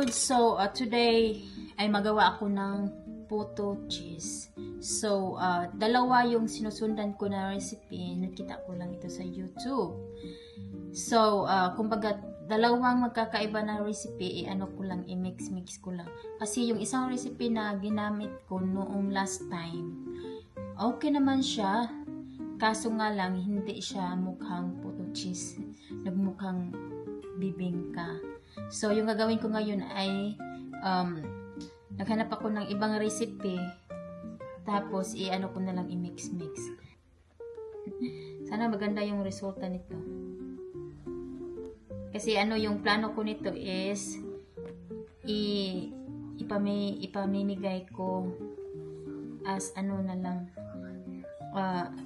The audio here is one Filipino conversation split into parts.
lods, so today ay magawa ako ng puto cheese. So, dalawa yung sinusundan ko na recipe. Nakita ko lang ito sa YouTube. So, kumbaga, dalawang magkakaiba na recipe, ano ko lang, i-mix ko lang. Kasi yung isang recipe na ginamit ko noong last time, okay naman siya. Kaso nga lang, hindi siya mukhang puto cheese. Nagmukhang bibingka. So, yung gagawin ko ngayon ay naghanap ako ng ibang recipe. Tapos, i-ano ko na lang i-mix. Sana maganda yung resulta nito. Kasi yung plano ko nito is ipamimigay ko as na lang,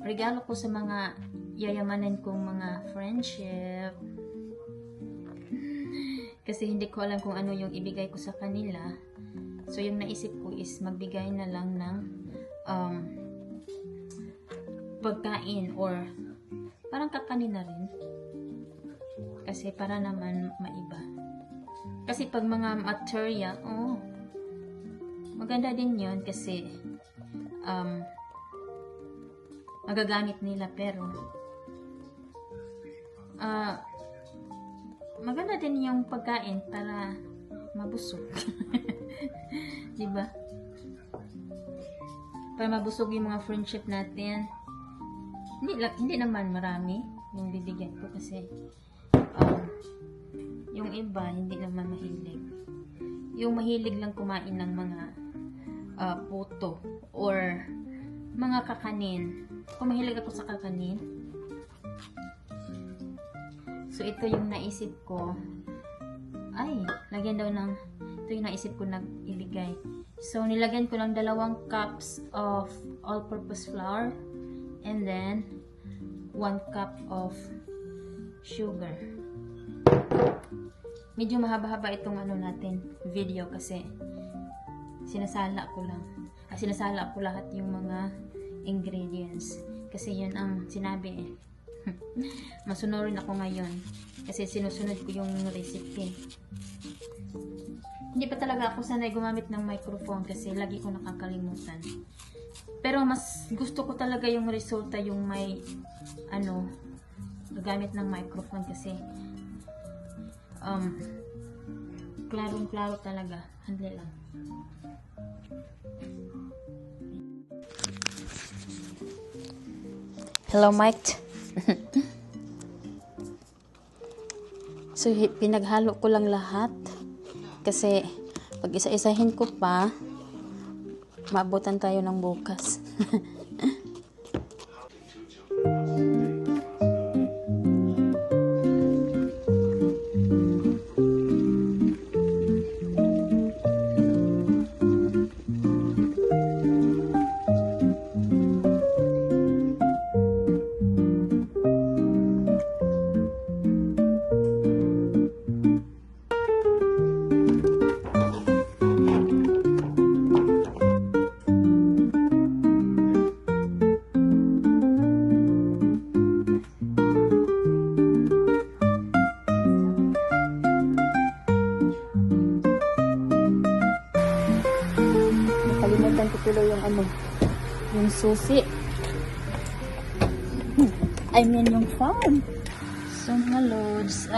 regalo ko sa mga yayamanin kong mga friendship. Kasi hindi ko alam kung ano yung ibigay ko sa kanila. So, yung naisip ko is magbigay na lang ng pagkain or parang kakanin na rin. Kasi para naman maiba. Kasi pag mga material, maganda din yun kasi magagamit nila, pero maganda din yung pagkain para mabusog. Diba? Para mabusog yung mga friendship natin. Hindi naman marami yung bibigyan ko kasi yung iba hindi naman mahilig. Yung mahilig lang kumain ng mga puto or mga kakanin. Kung mahilig ako sa kakanin. So, ito yung naisip ko. Lagyan daw ng, ito yung naisip ko na ibigay. So, nilagyan ko ng 2 cups of all-purpose flour and then 1 cup of sugar. Medyo mahaba-haba itong video kasi sinasala ko lahat yung mga ingredients. Kasi yun ang sinabi masunurin ako ngayon kasi sinusunod ko yung recipe. Hindi pa talaga ako sanay gumamit ng microphone kasi lagi ko nakakalimutan. Pero mas gusto ko talaga yung resulta yung may gagamit ng microphone kasi klarong-klaro talaga. Handle lang. Hello, Mike. So, pinaghalo ko lang lahat kasi pag isa-isahin ko pa maabutan tayo ng bukas. Nakalimutan ko tuloy yung susi. Yung phone. So, mga loads,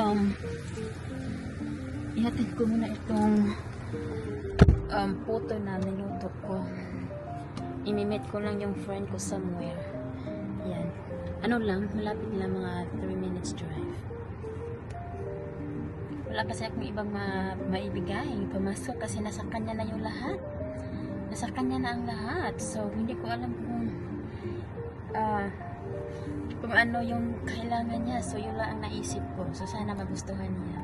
ihatid ko muna itong puto na niluto ko. Imimit ko lang yung friend ko somewhere. Yan. Malapit lang, mga 3 minutes drive. Wala kasi akong ibang maibigay. Pamasok kasi nasa kanya na yung lahat. Nasa kanya na ang lahat. So, hindi ko alam kung ano yung kailangan niya. So, yun lang ang naisip ko. So, sana magustuhan niya.